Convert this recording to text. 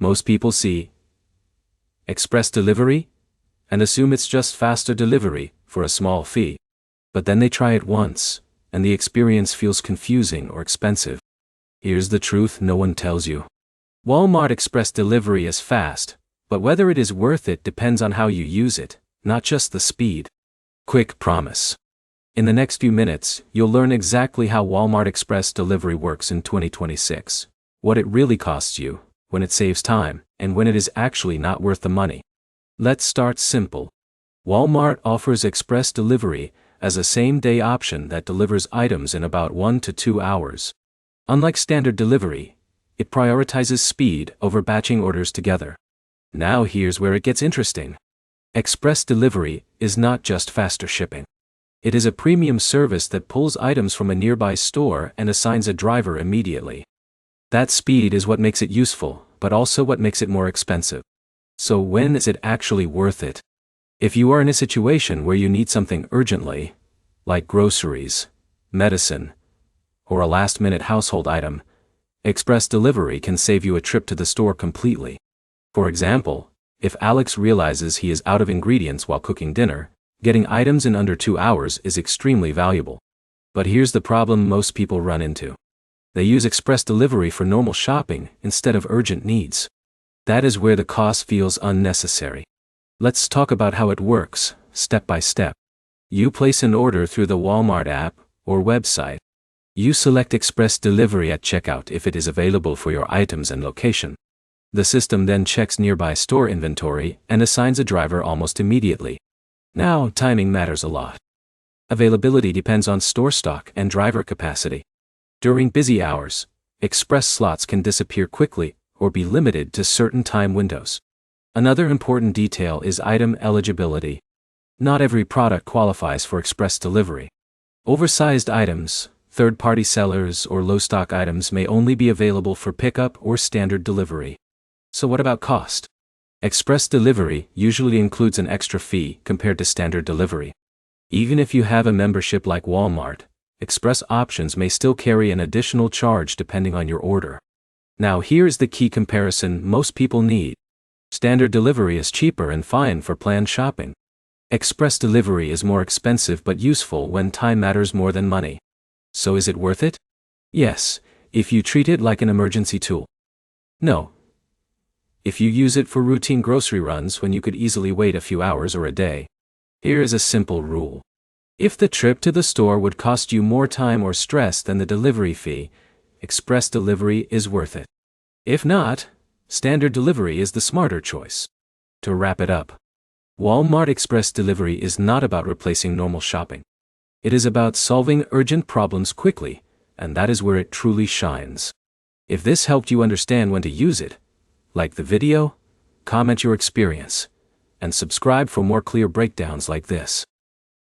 Most people see express delivery and assume it's just faster delivery for a small fee. But then they try it once, and the experience feels confusing or expensive. Here's the truth no one tells you. Walmart Express Delivery is fast, but whether it is worth it depends on how you use it, not just the speed. Quick promise. In the next few minutes, you'll learn exactly how Walmart Express Delivery works in 2026, what it really costs you, when it saves time, and when it is actually not worth the money. Let's start simple. Walmart offers express delivery as a same-day option that delivers items in about 1 to 2 hours. Unlike standard delivery, it prioritizes speed over batching orders together. Now here's where it gets interesting. Express delivery is not just faster shipping. It is a premium service that pulls items from a nearby store and assigns a driver immediately. That speed is what makes it useful, but also what makes it more expensive. So when is it actually worth it? If you are in a situation where you need something urgently, like groceries, medicine, or a last-minute household item, express delivery can save you a trip to the store completely. For example, if Alex realizes he is out of ingredients while cooking dinner, getting items in under 2 hours is extremely valuable. But here's the problem most people run into. They use express delivery for normal shopping instead of urgent needs. That is where the cost feels unnecessary. Let's talk about how it works, step by step. You place an order through the Walmart app or website. You select express delivery at checkout if it is available for your items and location. The system then checks nearby store inventory and assigns a driver almost immediately. Now, timing matters a lot. Availability depends on store stock and driver capacity. During busy hours, express slots can disappear quickly or be limited to certain time windows. Another important detail is item eligibility. Not every product qualifies for express delivery. Oversized items, third-party sellers, or low-stock items may only be available for pickup or standard delivery. So what about cost? Express delivery usually includes an extra fee compared to standard delivery. Even if you have a membership like Walmart, express options may still carry an additional charge depending on your order. Now here's the key comparison most people need. Standard delivery is cheaper and fine for planned shopping. Express delivery is more expensive but useful when time matters more than money. So is it worth it? Yes, if you treat it like an emergency tool. No. If you use it for routine grocery runs when you could easily wait a few hours or a day. Here is a simple rule. If the trip to the store would cost you more time or stress than the delivery fee, express delivery is worth it. If not, standard delivery is the smarter choice. To wrap it up, Walmart Express Delivery is not about replacing normal shopping. It is about solving urgent problems quickly, and that is where it truly shines. If this helped you understand when to use it, like the video, comment your experience, and subscribe for more clear breakdowns like this.